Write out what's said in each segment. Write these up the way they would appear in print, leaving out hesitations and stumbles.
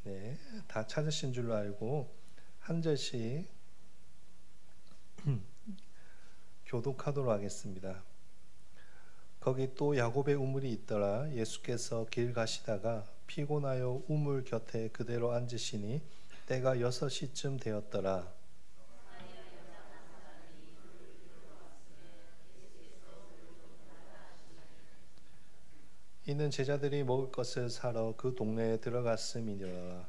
네, 다 찾으신 줄로 알고 한 절씩 교독하도록 하겠습니다. 거기 또 야곱의 우물이 있더라. 예수께서 길 가시다가 피곤하여 우물 곁에 그대로 앉으시니 때가 6시쯤 되었더라. 이는 제자들이 먹을 것을 사러 그 동네에 들어갔음이니라.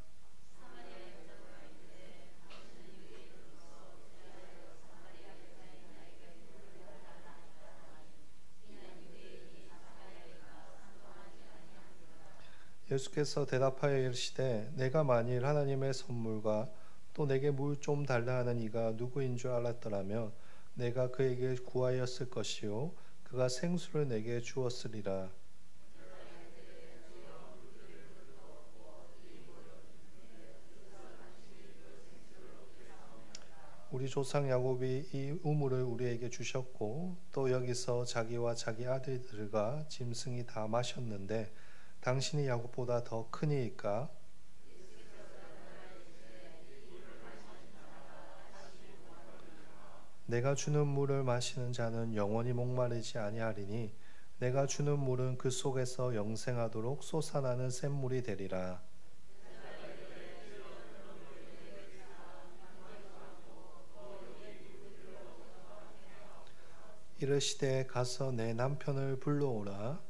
예수께서 대답하여 이르시되 내가 만일 하나님의 선물과 또 내게 물 좀 달라 하는 이가 누구인 줄 알았더라면 내가 그에게 구하였을 것이요 그가 생수를 내게 주었으리라. 우리 조상 야곱이 이 우물을 우리에게 주셨고 또 여기서 자기와 자기 아들들과 짐승이 다 마셨는데 당신이 야곱보다 더 크니이까? 내가 주는 물을 마시는 자는 영원히 목마르지 아니하리니 내가 주는 물은 그 속에서 영생하도록 솟아나는 샘물이 되리라. 이르시되 가서 내 남편을 불러오라.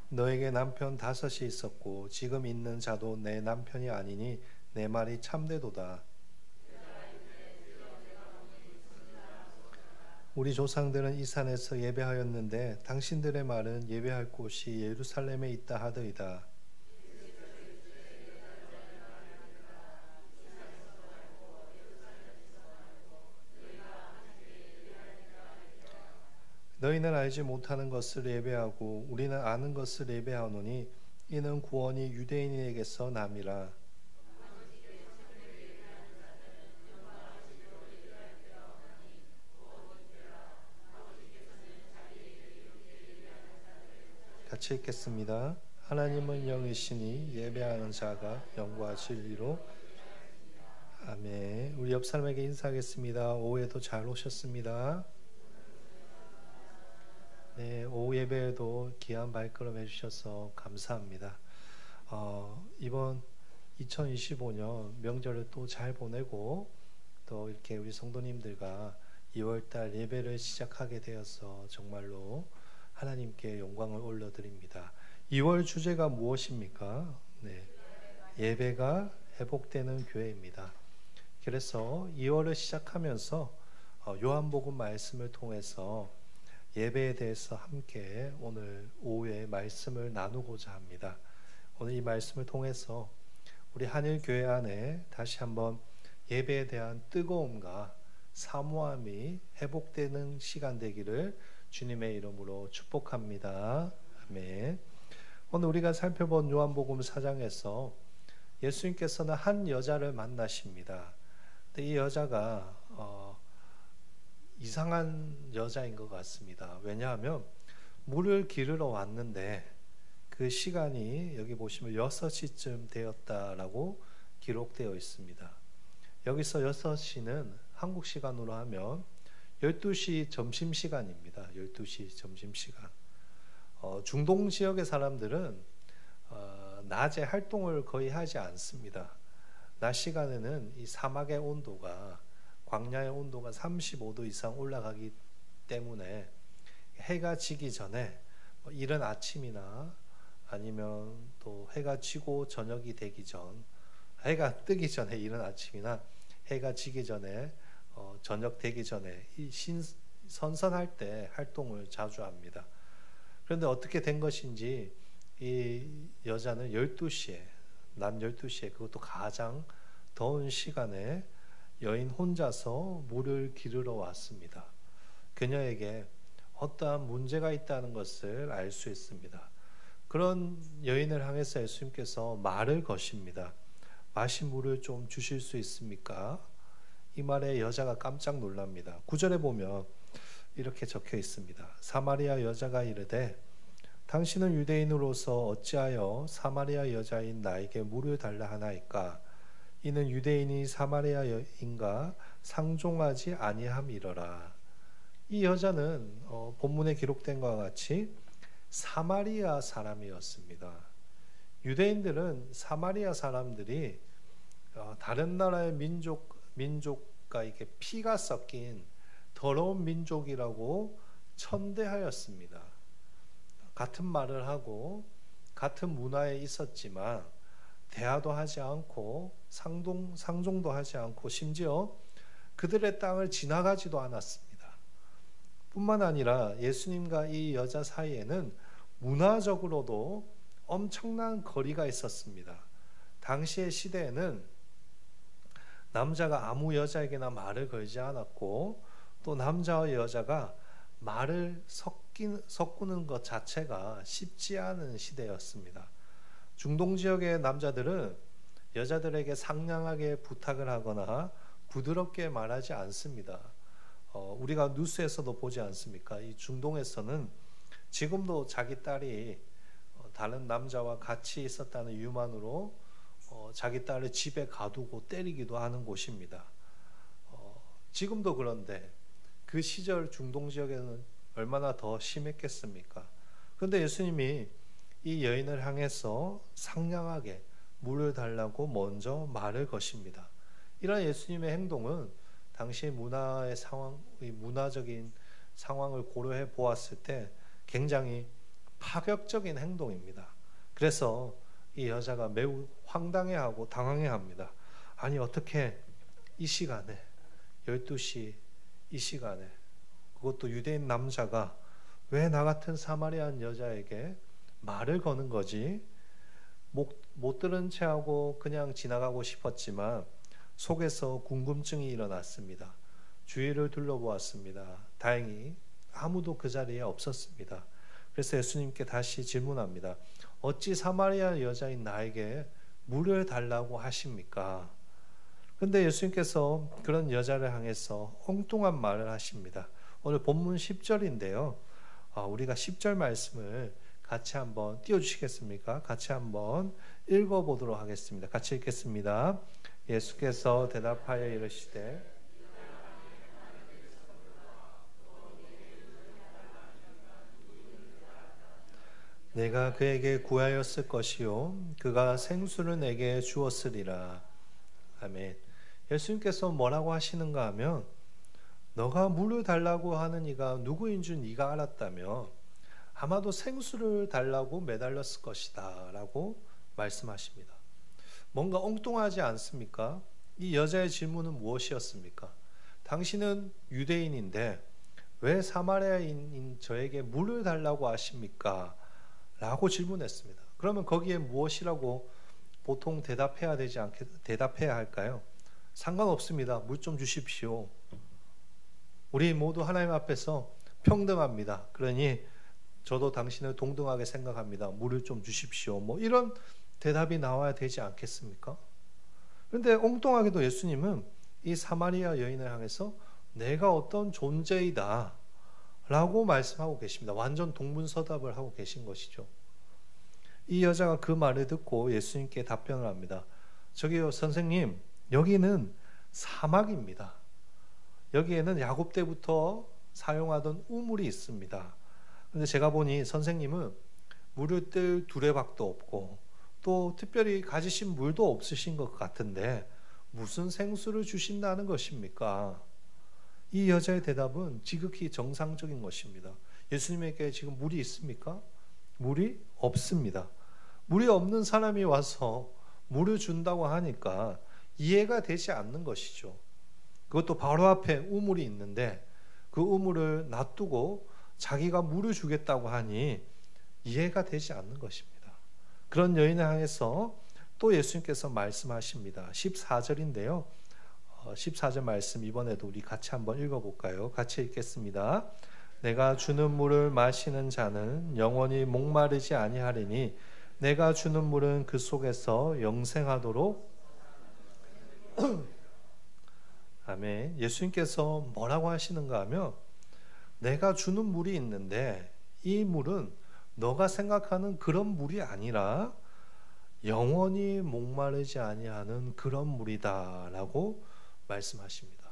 너에게 남편 5이 있었고 지금 있는 자도 내 남편이 아니니 내 말이 참되도다. 우리 조상들은 이 산에서 예배하였는데 당신들의 말은 예배할 곳이 예루살렘에 있다 하더이다. 너희는 알지 못하는 것을 예배하고 우리는 아는 것을 예배하노니 이는 구원이 유대인에게서 남이라. 같이 읽겠습니다. 하나님은 영이시니 예배하는 자가 영과 진리로. 아멘. 우리 옆 사람에게 인사하겠습니다. 오후에도 잘 오셨습니다. 네, 오후 예배에도 귀한 발걸음 해주셔서 감사합니다. 이번 2025년 명절을 또 잘 보내고 또 이렇게 우리 성도님들과 2월달 예배를 시작하게 되어서 정말로 하나님께 영광을 올려드립니다. 2월 주제가 무엇입니까? 네, 예배가 회복되는 교회입니다. 그래서 2월을 시작하면서 요한복음 말씀을 통해서 예배에 대해서 함께 오늘 오후에 말씀을 나누고자 합니다. 오늘 이 말씀을 통해서 우리 한일교회 안에 다시 한번 예배에 대한 뜨거움과 사모함이 회복되는 시간 되기를 주님의 이름으로 축복합니다. 아멘. 오늘 우리가 살펴본 요한복음 4장에서 예수님께서는 한 여자를 만나십니다. 근데 이 여자가 이상한 여자인 것 같습니다. 왜냐하면 물을 기르러 왔는데 그 시간이 여기 보시면 6시쯤 되었다라고 기록되어 있습니다. 여기서 6시는 한국 시간으로 하면 12시 점심시간입니다. 12시 점심시간. 중동 지역의 사람들은 낮에 활동을 거의 하지 않습니다. 낮 시간에는 이 사막의 온도가 광야의 온도가 35도 이상 올라가기 때문에 해가 지기 전에 이른 아침이나 아니면 또 해가 지고 저녁이 되기 전, 해가 뜨기 전에 이른 아침이나 해가 지기 전에 저녁 되기 전에 이 선선할 때 활동을 자주 합니다. 그런데 어떻게 된 것인지 이 여자는 12시에, 낮 12시에 그것도 가장 더운 시간에 여인 혼자서 물을 기르러 왔습니다. 그녀에게 어떠한 문제가 있다는 것을 알 수 있습니다. 그런 여인을 향해서 예수님께서 말을 거십니다. 마실 물을 좀 주실 수 있습니까? 이 말에 여자가 깜짝 놀랍니다. 9절에 보면 이렇게 적혀 있습니다. 사마리아 여자가 이르되 당신은 유대인으로서 어찌하여 사마리아 여자인 나에게 물을 달라 하나이까? 이는 유대인이 사마리아인과 상종하지 아니함이러라. 이 여자는 본문에 기록된 것과 같이 사마리아 사람이었습니다. 유대인들은 사마리아 사람들이 다른 나라의 민족과 이렇게 피가 섞인 더러운 민족이라고 천대하였습니다. 같은 말을 하고 같은 문화에 있었지만 대화도 하지 않고 상종도 하지 않고 심지어 그들의 땅을 지나가지도 않았습니다. 뿐만 아니라 예수님과 이 여자 사이에는 문화적으로도 엄청난 거리가 있었습니다. 당시의 시대에는 남자가 아무 여자에게나 말을 걸지 않았고 또 남자와 여자가 말을 섞는 것 자체가 쉽지 않은 시대였습니다. 중동 지역의 남자들은 여자들에게 상냥하게 부탁을 하거나 부드럽게 말하지 않습니다. 우리가 뉴스에서도 보지 않습니까? 이 중동에서는 지금도 자기 딸이 다른 남자와 같이 있었다는 이유만으로 자기 딸을 집에 가두고 때리기도 하는 곳입니다. 지금도 그런데 그 시절 중동 지역에는 얼마나 더 심했겠습니까? 그런데 예수님이 이 여인을 향해서 상냥하게 물을 달라고 먼저 말을 거십니다. 이런 예수님의 행동은 당시 문화의 문화적인 상황을 고려해 보았을 때 굉장히 파격적인 행동입니다. 그래서 이 여자가 매우 황당해하고 당황해합니다. 아니 어떻게 이 시간에 12시 이 시간에 그것도 유대인 남자가 왜 나 같은 사마리안 여자에게 말을 거는 거지? 못 들은 채 하고 그냥 지나가고 싶었지만 속에서 궁금증이 일어났습니다. 주위를 둘러보았습니다. 다행히 아무도 그 자리에 없었습니다. 그래서 예수님께 다시 질문합니다. 어찌 사마리아 여자인 나에게 물을 달라고 하십니까? 그런데 예수님께서 그런 여자를 향해서 엉뚱한 말을 하십니다. 오늘 본문 10절인데요. 우리가 10절 말씀을 같이 한번 띄워주시겠습니까? 같이 한번 읽어보도록 하겠습니다. 같이 읽겠습니다. 예수께서 대답하여 이르시되 내가 그에게 구하였을 것이요 그가 생수를 내게 주었으리라. 아멘. 예수님께서 뭐라고 하시는가 하면 너가 물을 달라고 하는 이가 누구인 줄 네가 알았다면 아마도 생수를 달라고 매달렸을 것이다 라고 말씀하십니다. 뭔가 엉뚱하지 않습니까? 이 여자의 질문은 무엇이었습니까? 당신은 유대인인데 왜 사마리아인인 저에게 물을 달라고 하십니까? 라고 질문했습니다. 그러면 거기에 무엇이라고 보통 대답해야 할까요? 상관없습니다. 물 좀 주십시오. 우리 모두 하나님 앞에서 평등합니다. 그러니 저도 당신을 동등하게 생각합니다. 물을 좀 주십시오. 이런 대답이 나와야 되지 않겠습니까? 그런데 엉뚱하게도 예수님은 이 사마리아 여인을 향해서 내가 어떤 존재이다 라고 말씀하고 계십니다. 완전 동문서답을 하고 계신 것이죠. 이 여자가 그 말을 듣고 예수님께 답변을 합니다. 저기요 선생님, 여기는 사막입니다. 여기에는 야곱 때부터 사용하던 우물이 있습니다. 그런데 제가 보니 선생님은 물을 뜰 두레박도 없고 또 특별히 가지신 물도 없으신 것 같은데 무슨 생수를 주신다는 것입니까? 이 여자의 대답은 지극히 정상적인 것입니다. 예수님에게 지금 물이 있습니까? 물이 없습니다. 물이 없는 사람이 와서 물을 준다고 하니까 이해가 되지 않는 것이죠. 그것도 바로 앞에 우물이 있는데 그 우물을 놔두고 자기가 물을 주겠다고 하니 이해가 되지 않는 것입니다. 그런 여인을 향해서 또 예수님께서 말씀하십니다. 14절인데요. 14절 말씀 이번에도 우리 같이 한번 읽어볼까요? 같이 읽겠습니다. 내가 주는 물을 마시는 자는 영원히 목마르지 아니하리니 내가 주는 물은 그 속에서 영생하도록 아멘. 예수님께서 뭐라고 하시는가 하면 내가 주는 물이 있는데 이 물은 너가 생각하는 그런 물이 아니라 영원히 목마르지 아니하는 그런 물이다라고 말씀하십니다.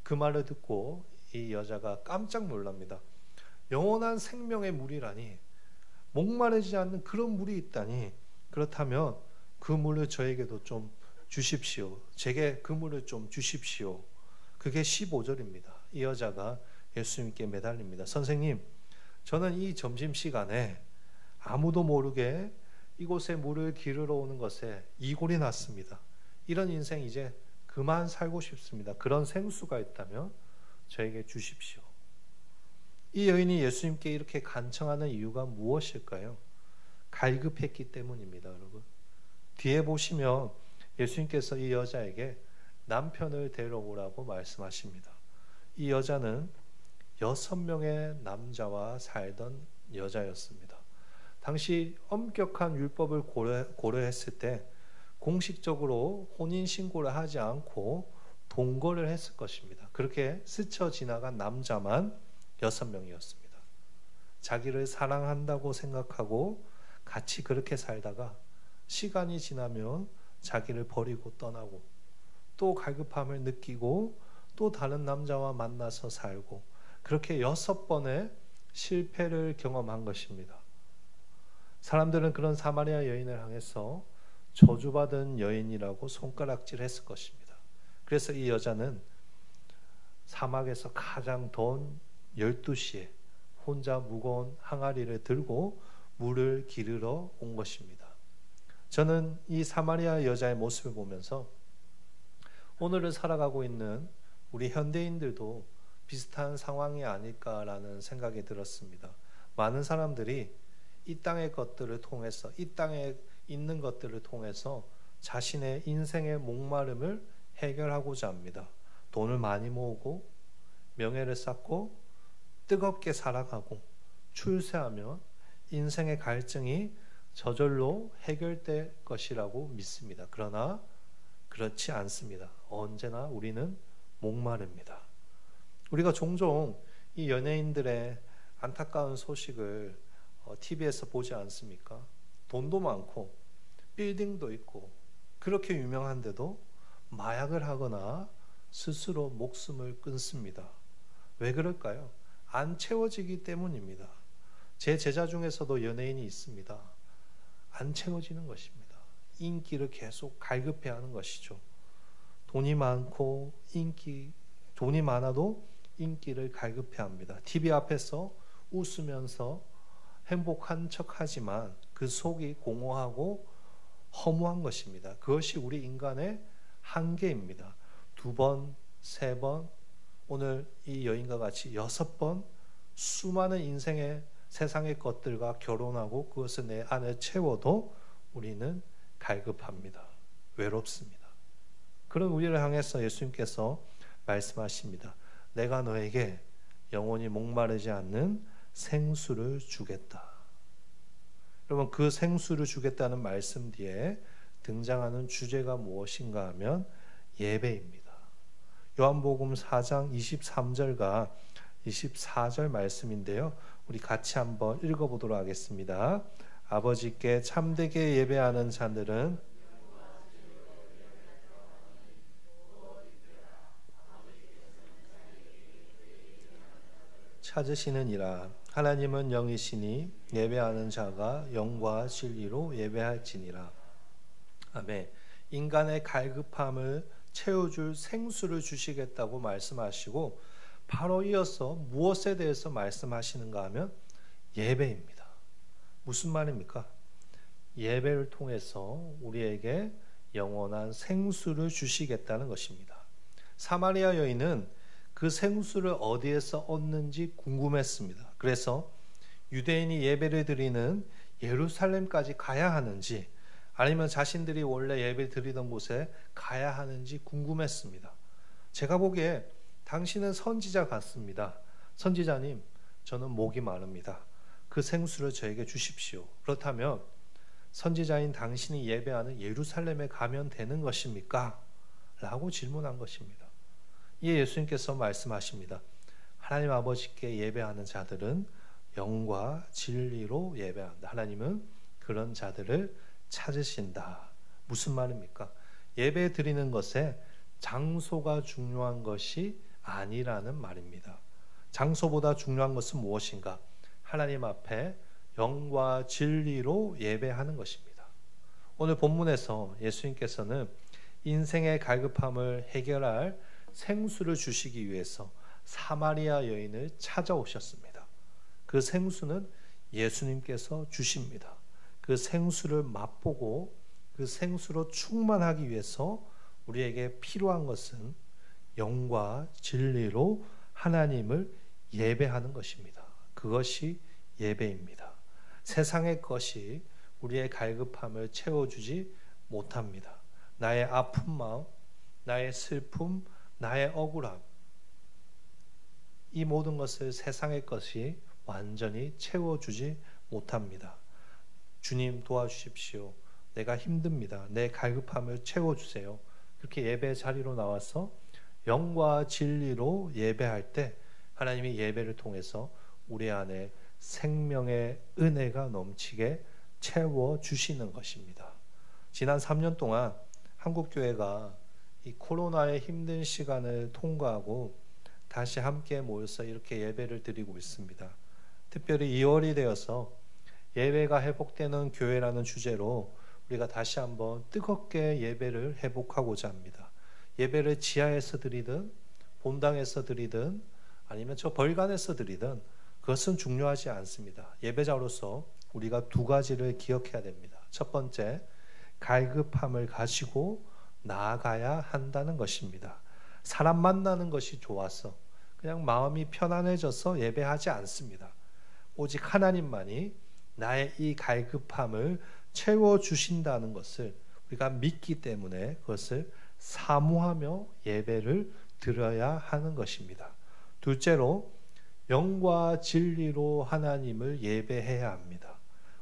그 말을 듣고 이 여자가 깜짝 놀랍니다. 영원한 생명의 물이라니, 목마르지 않는 그런 물이 있다니, 그렇다면 그 물을 저에게도 좀 주십시오. 제게 그 물을 좀 주십시오. 그게 15절입니다. 이 여자가 예수님께 매달립니다. 선생님, 저는 이 점심시간에 아무도 모르게 이곳에 물을 기르러 오는 것에 이골이 났습니다. 이런 인생 이제 그만 살고 싶습니다. 그런 생수가 있다면 저에게 주십시오. 이 여인이 예수님께 이렇게 간청하는 이유가 무엇일까요? 갈급했기 때문입니다, 여러분. 뒤에 보시면 예수님께서 이 여자에게 남편을 데려오라고 말씀하십니다. 이 여자는 6명의 남자와 살던 여자였습니다. 당시 엄격한 율법을 고려했을 때 공식적으로 혼인신고를 하지 않고 동거를 했을 것입니다. 그렇게 스쳐 지나간 남자만 6명이었습니다. 자기를 사랑한다고 생각하고 같이 그렇게 살다가 시간이 지나면 자기를 버리고 떠나고 또 갈급함을 느끼고 또 다른 남자와 만나서 살고 그렇게 6번의 실패를 경험한 것입니다. 사람들은 그런 사마리아 여인을 향해서 저주받은 여인이라고 손가락질했을 것입니다. 그래서 이 여자는 사막에서 가장 더운 12시에 혼자 무거운 항아리를 들고 물을 기르러 온 것입니다. 저는 이 사마리아 여자의 모습을 보면서 오늘을 살아가고 있는 우리 현대인들도 비슷한 상황이 아닐까라는 생각이 들었습니다. 많은 사람들이 이 땅의 것들을 통해서, 이 땅에 있는 것들을 통해서 자신의 인생의 목마름을 해결하고자 합니다. 돈을 많이 모으고 명예를 쌓고 뜨겁게 살아가고 출세하면 인생의 갈증이 저절로 해결될 것이라고 믿습니다. 그러나 그렇지 않습니다. 언제나 우리는 목마릅니다. 우리가 종종 이 연예인들의 안타까운 소식을 TV에서 보지 않습니까? 돈도 많고 빌딩도 있고 그렇게 유명한데도 마약을 하거나 스스로 목숨을 끊습니다. 왜 그럴까요? 안 채워지기 때문입니다. 제 제자 중에서도 연예인이 있습니다. 안 채워지는 것입니다. 인기를 계속 갈급해하는 것이죠. 돈이 많고 돈이 많아도 인기를 갈급해합니다. TV 앞에서 웃으면서 행복한 척하지만 그 속이 공허하고 허무한 것입니다. 그것이 우리 인간의 한계입니다. 2번, 3번, 오늘 이 여인과 같이 6번 수많은 인생의 세상의 것들과 결혼하고 그것을 내 안에 채워도 우리는 갈급합니다. 외롭습니다. 그런 우리를 향해서 예수님께서 말씀하십니다. 내가 너에게 영원히 목마르지 않는 생수를 주겠다. 여러분, 그 생수를 주겠다는 말씀 뒤에 등장하는 주제가 무엇인가 하면 예배입니다. 요한복음 4장 23절과 24절 말씀인데요. 우리 같이 한번 읽어보도록 하겠습니다. 아버지께 참되게 예배하는 자들은 찾으시느니라. 하나님은 영이시니 예배하는 자가 영과 진리로 예배할지니라. 아멘. 인간의 갈급함을 채워줄 생수를 주시겠다고 말씀하시고 바로 이어서 무엇에 대해서 말씀하시는가 하면 예배입니다. 무슨 말입니까? 예배를 통해서 우리에게 영원한 생수를 주시겠다는 것입니다. 사마리아 여인은 그 생수를 어디에서 얻는지 궁금했습니다. 그래서 유대인이 예배를 드리는 예루살렘까지 가야 하는지 아니면 자신들이 원래 예배 드리던 곳에 가야 하는지 궁금했습니다. 제가 보기에 당신은 선지자 같습니다. 선지자님, 저는 목이 마릅니다. 그 생수를 저에게 주십시오. 그렇다면 선지자인 당신이 예배하는 예루살렘에 가면 되는 것입니까? 라고 질문한 것입니다. 이에 예수님께서 말씀하십니다. 하나님 아버지께 예배하는 자들은 영과 진리로 예배한다. 하나님은 그런 자들을 찾으신다. 무슨 말입니까? 예배 드리는 것에 장소가 중요한 것이 아니라는 말입니다. 장소보다 중요한 것은 무엇인가? 하나님 앞에 영과 진리로 예배하는 것입니다. 오늘 본문에서 예수님께서는 인생의 갈급함을 해결할 생수를 주시기 위해서 사마리아 여인을 찾아오셨습니다. 그 생수는 예수님께서 주십니다. 그 생수를 맛보고 그 생수로 충만하기 위해서 우리에게 필요한 것은 영과 진리로 하나님을 예배하는 것입니다. 그것이 예배입니다. 세상의 것이 우리의 갈급함을 채워주지 못합니다. 나의 아픈 마음, 나의 슬픔, 나의 억울함, 이 모든 것을 세상의 것이 완전히 채워주지 못합니다. 주님 도와주십시오. 내가 힘듭니다. 내 갈급함을 채워주세요. 그렇게 예배 자리로 나와서 영과 진리로 예배할 때 하나님이 예배를 통해서 우리 안에 생명의 은혜가 넘치게 채워주시는 것입니다. 지난 3년 동안 한국교회가 이 코로나의 힘든 시간을 통과하고 다시 함께 모여서 이렇게 예배를 드리고 있습니다. 특별히 2월이 되어서 예배가 회복되는 교회라는 주제로 우리가 다시 한번 뜨겁게 예배를 회복하고자 합니다. 예배를 지하에서 드리든 본당에서 드리든 아니면 저 벌관에서 드리든 그것은 중요하지 않습니다. 예배자로서 우리가 두 가지를 기억해야 됩니다. 첫 번째, 갈급함을 가지고 나아가야 한다는 것입니다. 사람 만나는 것이 좋아서 그냥 마음이 편안해져서 예배하지 않습니다. 오직 하나님만이 나의 이 갈급함을 채워주신다는 것을 우리가 믿기 때문에 그것을 사모하며 예배를 드려야 하는 것입니다. 둘째로, 영과 진리로 하나님을 예배해야 합니다.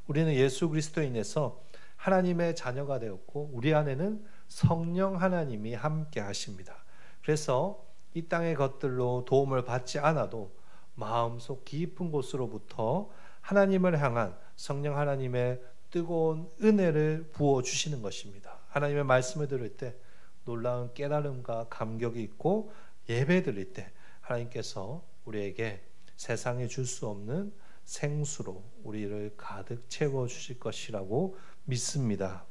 우리는 예수 그리스도에 인해서 하나님의 자녀가 되었고 우리 안에는 성령 하나님이 함께 하십니다. 그래서 이 땅의 것들로 도움을 받지 않아도 마음속 깊은 곳으로부터 하나님을 향한 성령 하나님의 뜨거운 은혜를 부어주시는 것입니다. 하나님의 말씀을 들을 때 놀라운 깨달음과 감격이 있고 예배 드릴 때 하나님께서 우리에게 세상에 줄 수 없는 생수로 우리를 가득 채워주실 것이라고 믿습니다.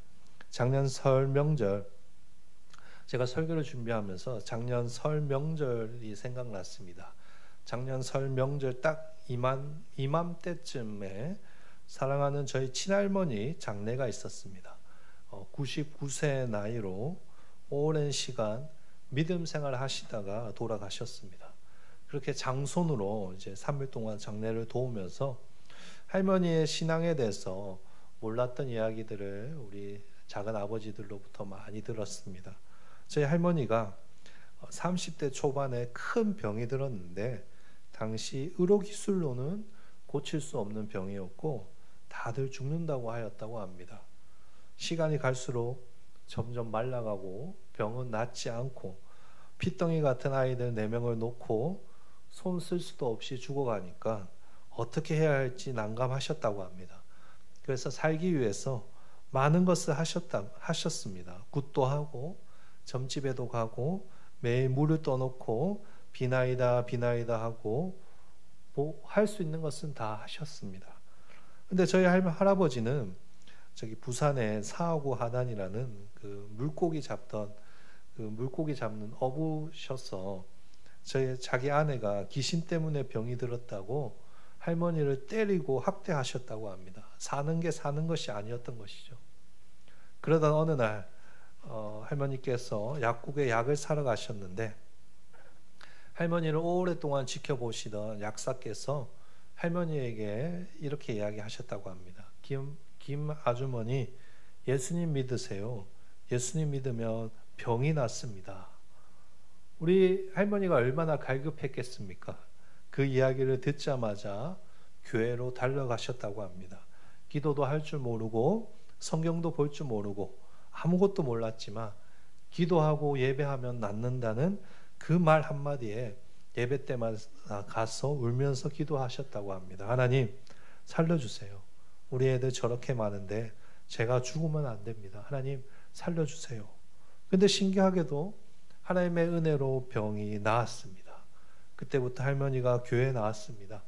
작년 설 명절, 제가 설교를 준비하면서 작년 설 명절이 생각났습니다. 작년 설 명절 딱 이맘때쯤에 사랑하는 저희 친할머니 장례가 있었습니다. 99세 나이로 오랜 시간 믿음 생활을 하시다가 돌아가셨습니다. 그렇게 장손으로 이제 3일 동안 장례를 도우면서 할머니의 신앙에 대해서 몰랐던 이야기들을 우리 작은 아버지들로부터 많이 들었습니다. 저희 할머니가 30대 초반에 큰 병이 들었는데 당시 의료기술로는 고칠 수 없는 병이었고 다들 죽는다고 하였다고 합니다. 시간이 갈수록 점점 말라가고 병은 낫지 않고 핏덩이 같은 아이들 4명을 놓고 손 쓸 수도 없이 죽어가니까 어떻게 해야 할지 난감하셨다고 합니다. 그래서 살기 위해서 많은 것을 하셨습니다. 굿도 하고 점집에도 가고 매일 물을 떠놓고 비나이다 하고 뭐 할 수 있는 것은 다 하셨습니다. 근데 저희 할아버지는 저기 부산에 사하구 하단이라는 그 물고기 잡는 어부셔서 자기 아내가 귀신 때문에 병이 들었다고 할머니를 때리고 학대하셨다고 합니다. 사는 것이 아니었던 것이죠. 그러던 어느 날 할머니께서 약국에 약을 사러 가셨는데 할머니를 오랫동안 지켜보시던 약사께서 할머니에게 이렇게 이야기하셨다고 합니다. 김 아주머니, 예수님 믿으세요. 예수님 믿으면 병이 낫습니다. 우리 할머니가 얼마나 갈급했겠습니까? 그 이야기를 듣자마자 교회로 달려가셨다고 합니다. 기도도 할 줄 모르고 성경도 볼 줄 모르고 아무것도 몰랐지만 기도하고 예배하면 낫는다는 그 말 한마디에 예배 때만 가서 울면서 기도하셨다고 합니다. 하나님 살려주세요. 우리 애들 저렇게 많은데 제가 죽으면 안 됩니다. 하나님 살려주세요. 근데 신기하게도 하나님의 은혜로 병이 나았습니다. 그때부터 할머니가 교회에 나왔습니다.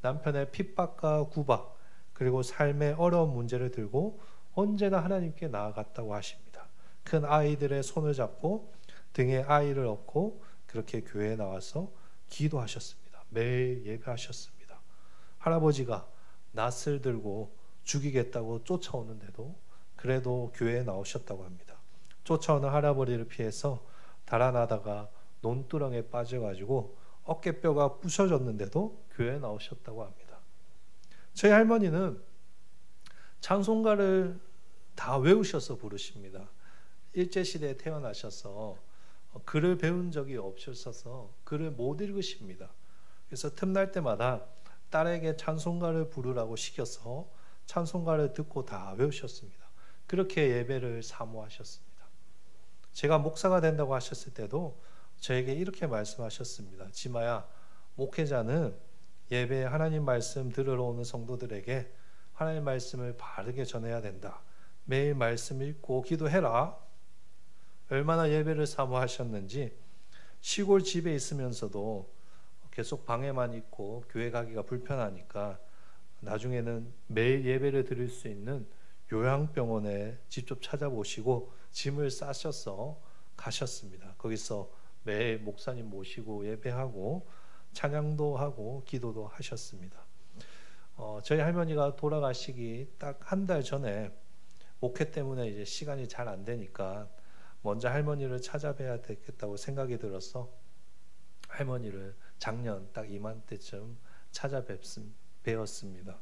남편의 핍박과 구박 그리고 삶의 어려운 문제를 들고 언제나 하나님께 나아갔다고 하십니다. 큰 아이들의 손을 잡고 등에 아이를 업고 그렇게 교회에 나와서 기도하셨습니다. 매일 예배하셨습니다. 할아버지가 낫을 들고 죽이겠다고 쫓아오는데도 그래도 교회에 나오셨다고 합니다. 쫓아오는 할아버지를 피해서 달아나다가 논두렁에 빠져가지고 어깨뼈가 부셔졌는데도 교회에 나오셨다고 합니다. 저희 할머니는 찬송가를 다 외우셔서 부르십니다. 일제시대에 태어나셔서 글을 배운 적이 없으셔서 글을 못 읽으십니다. 그래서 틈날 때마다 딸에게 찬송가를 부르라고 시켜서 찬송가를 듣고 다 외우셨습니다. 그렇게 예배를 사모하셨습니다. 제가 목사가 된다고 하셨을 때도 저에게 이렇게 말씀하셨습니다. 지마야, 목회자는 예배에 하나님 말씀 들으러 오는 성도들에게 하나님 말씀을 바르게 전해야 된다. 매일 말씀 읽고 기도해라. 얼마나 예배를 사모하셨는지 시골 집에 있으면서도 계속 방에만 있고 교회 가기가 불편하니까 나중에는 매일 예배를 드릴 수 있는 요양병원에 직접 찾아보시고 짐을 싸셔서 가셨습니다. 거기서 매일 목사님 모시고 예배하고 찬양도 하고 기도도 하셨습니다. 저희 할머니가 돌아가시기 딱 한 달 전에 목회 때문에 이제 시간이 잘 안 되니까 먼저 할머니를 찾아뵈야 되겠다고 생각이 들어서 할머니를 작년 딱 이맘때쯤 찾아뵈었습니다.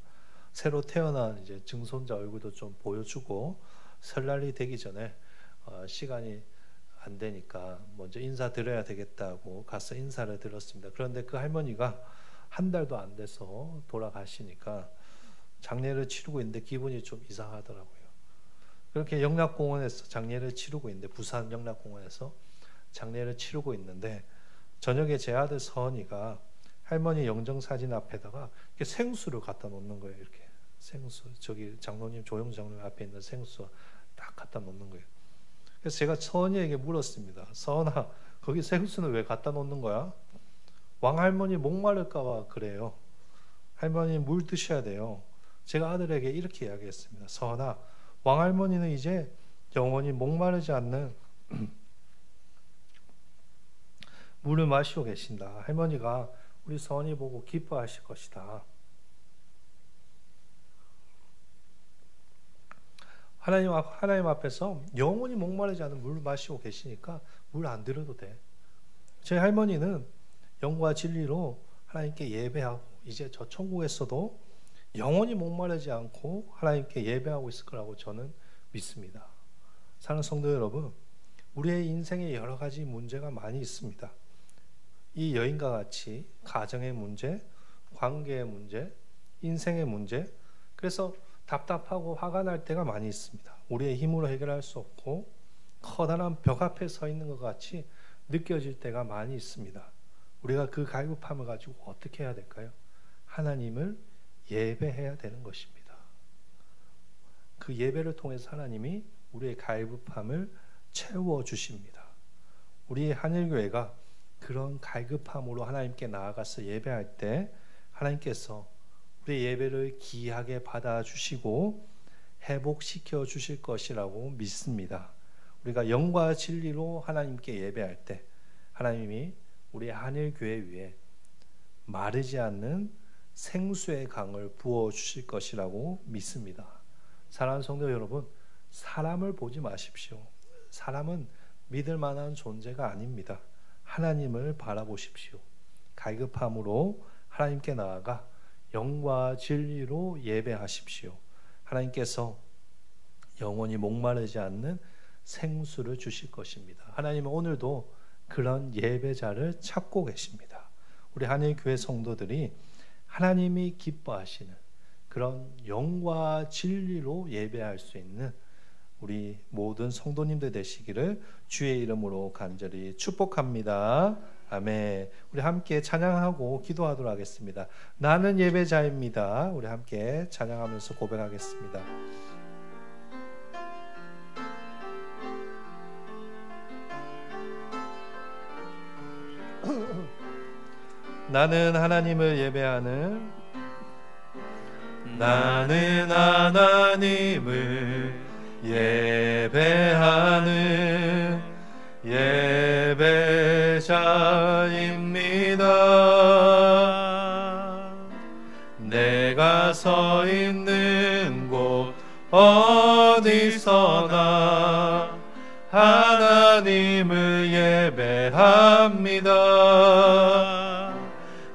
새로 태어난 이제 증손자 얼굴도 좀 보여주고 설날이 되기 전에 시간이 안 되니까 먼저 인사드려야 되겠다고 가서 인사를 드렸습니다. 그런데 그 할머니가 한 달도 안 돼서 돌아가시니까 장례를 치르고 있는데 기분이 좀 이상하더라고요. 그렇게 영락공원에서 장례를 치르고 있는데 부산 영락공원에서 장례를 치르고 있는데 저녁에 제 아들 서은이가 할머니 영정사진 앞에다가 이렇게 생수를 갖다 놓는 거예요. 이렇게 생수, 저기 장로님 조영 장로님 앞에 있는 생수 딱 갖다 놓는 거예요. 그래서 제가 서은이에게 물었습니다. 서은아, 거기 생수는 왜 갖다 놓는 거야? 왕할머니 목마를까 봐 그래요. 할머니 물 드셔야 돼요. 제가 아들에게 이렇게 이야기했습니다. 서은아, 왕할머니는 이제 영원히 목마르지 않는 물을 마시고 계신다. 할머니가 우리 서은이 보고 기뻐하실 것이다. 하나님 앞에서 영원히 목마르지 않은 물을 마시고 계시니까 물 안 드려도 돼. 제 할머니는 영과 진리로 하나님께 예배하고 이제 저 천국에서도 영원히 목마르지 않고 하나님께 예배하고 있을 거라고 저는 믿습니다. 사랑하는 성도 여러분, 우리의 인생에 여러 가지 문제가 많이 있습니다. 이 여인과 같이 가정의 문제, 관계의 문제, 인생의 문제, 그래서 답답하고 화가 날 때가 많이 있습니다. 우리의 힘으로 해결할 수 없고 커다란 벽 앞에 서 있는 것 같이 느껴질 때가 많이 있습니다. 우리가 그 갈급함을 가지고 어떻게 해야 될까요? 하나님을 예배해야 되는 것입니다. 그 예배를 통해서 하나님이 우리의 갈급함을 채워주십니다. 우리의 하늘교회가 그런 갈급함으로 하나님께 나아가서 예배할 때 하나님께서 우리의 예배를 귀하게 받아주시고 회복시켜 주실 것이라고 믿습니다. 우리가 영과 진리로 하나님께 예배할 때 하나님이 우리 하늘교회 위에 마르지 않는 생수의 강을 부어 주실 것이라고 믿습니다. 사랑하는 성도 여러분, 사람을 보지 마십시오. 사람은 믿을 만한 존재가 아닙니다. 하나님을 바라보십시오. 갈급함으로 하나님께 나아가 영과 진리로 예배하십시오. 하나님께서 영원히 목마르지 않는 생수를 주실 것입니다. 하나님은 오늘도 그런 예배자를 찾고 계십니다. 우리 하늘교회 성도들이 하나님이 기뻐하시는 그런 영과 진리로 예배할 수 있는 우리 모든 성도님들 되시기를 주의 이름으로 간절히 축복합니다. 아멘. 우리 함께 찬양하고 기도하도록 하겠습니다. 나는 예배자입니다. 우리 함께 찬양하면서 고백하겠습니다. 나는 하나님을 예배하는, 나는 하나님을 예배하는 예배자입니다. 내가 서 있는 곳 어디서나 하나님을 예배합니다.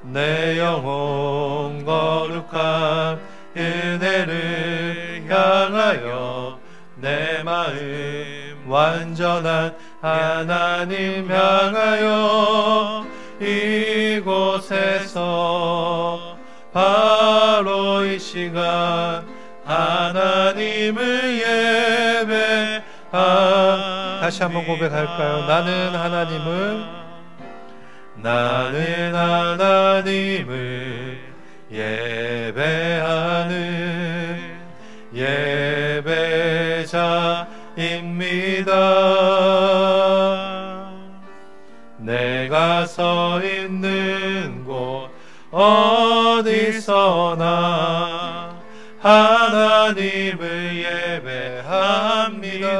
내 영혼 거룩한 은혜를 향하여 내 마음 완전한 하나님 향하여 이곳에서 바로 이 시간 하나님을 예배합니다. 다시 한번 고백할까요? 나는 하나님을 예배하는 예배자입니다. 내가 서 있는 곳 어디서나 하나님을 예배합니다.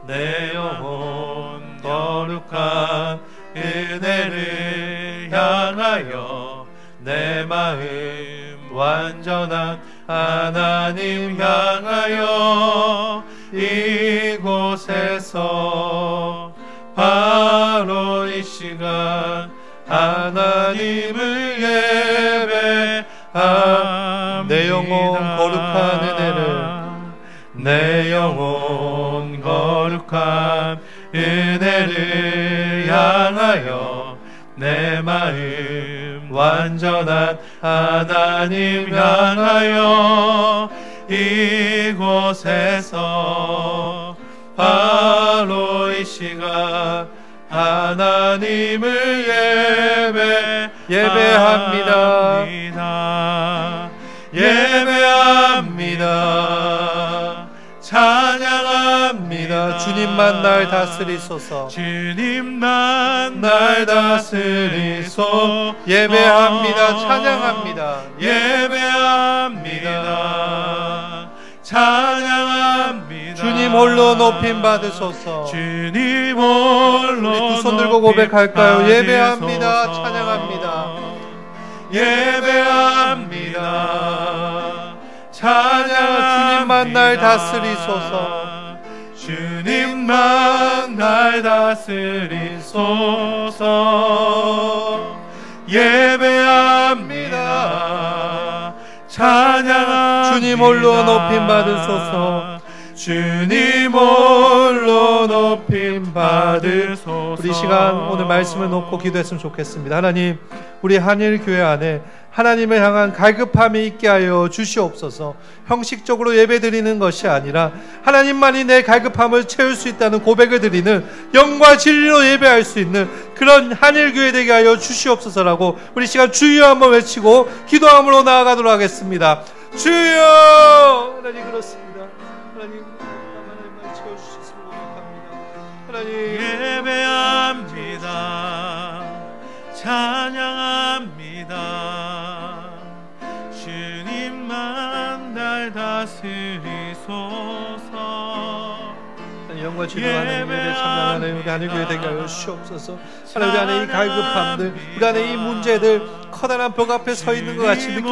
내 영혼 거룩한 은혜를 향하여 내 마음 완전한 하나님 향하여 이곳에서 바로 이 시간 하나님을 예배합니다. 내 영혼 거룩한 은혜를, 내 영혼 거룩한 은혜를 향하여 내 마음 완전한 하나님 향하여 이곳에서 바로 이 시간 하나님을 예배합니다. 예배합니다. 찬양합니다. 주님만 날 다스리소서. 주님만 날 다스리소. 예배합니다. 찬양합니다. 예배합니다. 찬양합니다. 주님 홀로 높임 받으소서. 주님 홀로 우리 두 손 들고 고백할까요? 예배합니다. 찬양합니다. 예배합니다. 찬양. 주님만 날 다스리소서. 주님만 날 다스리소서. 예배합니다. 찬양. 주님 홀로 높임 받으소서. 주님 홀로 높임 받으소서. 우리 시간 오늘 말씀을 놓고 기도했으면 좋겠습니다. 하나님, 우리 한일교회 안에 하나님을 향한 갈급함이 있게 하여 주시옵소서. 형식적으로 예배드리는 것이 아니라 하나님만이 내 갈급함을 채울 수 있다는 고백을 드리는 영과 진리로 예배할 수 있는 그런 한일교회 되게 하여 주시옵소서라고 우리 시간 주여 한번 외치고 기도함으로 나아가도록 하겠습니다. 주여! 하나님, 그렇습니다. 하나님, 하나님만 채워주셨으면 고백합니다. 하나님, 예배합니다. 찬양합니다. 주님만 날 다스리소서. 영광 진노하는 예배 참여하는 우리 한일교회 되게 하여 주시옵소서. 하나님, 우리 안에 이 갈급함들, 우리 안에 이 문제들 커다란 벽 앞에 서 있는 것 같이 느껴질 때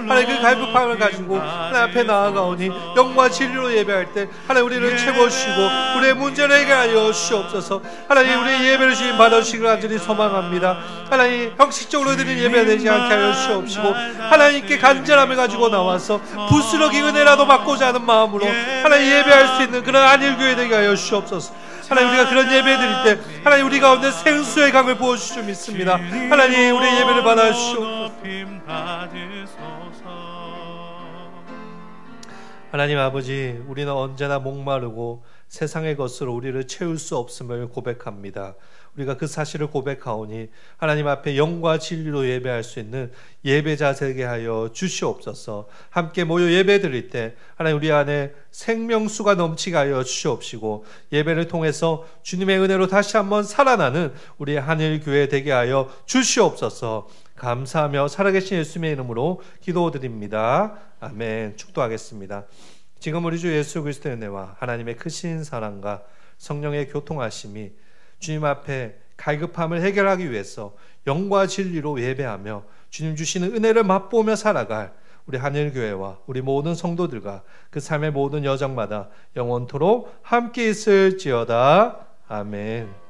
하나님 그 갈급함을 가지고 하나님 앞에 나아가오니 영과 진리로 예배할 때 하나님 우리를 채워주시고 우리의 문제를 해결하여 주시옵소서. 하나님, 우리의 예배를 주님 받아주시기를 간절히 소망합니다. 하나님, 형식적으로 드리는 예배가 되지 않게 하여 주시옵시고 하나님께 간절함을 가지고 나와서 부스러기 은혜라도 받고자 하는 마음으로 하나님 예배할 수 있는 그런 한일교회 되게 하여 주시옵소서. 하나님, 우리가 그런 예배 드릴 때 하나님 우리 가운데 생수의 강을 부어주실 줄 믿습니다. 하나님, 우리의 예배를 받아주시옵소서. 하나님 아버지, 우리는 언제나 목마르고 세상의 것으로 우리를 채울 수 없음을 고백합니다. 우리가 그 사실을 고백하오니 하나님 앞에 영과 진리로 예배할 수 있는 예배자 되게 하여 주시옵소서. 함께 모여 예배 드릴 때 하나님 우리 안에 생명수가 넘치게 하여 주시옵시고 예배를 통해서 주님의 은혜로 다시 한번 살아나는 우리 하늘교회 되게 하여 주시옵소서. 감사하며 살아계신 예수님의 이름으로 기도드립니다. 아멘. 축도하겠습니다. 지금 우리 주 예수 그리스도의 은혜와 하나님의 크신 사랑과 성령의 교통하심이 주님 앞에 갈급함을 해결하기 위해서 영과 진리로 예배하며 주님 주시는 은혜를 맛보며 살아갈 우리 하늘교회와 우리 모든 성도들과 그 삶의 모든 여정마다 영원토록 함께 있을지어다. 아멘.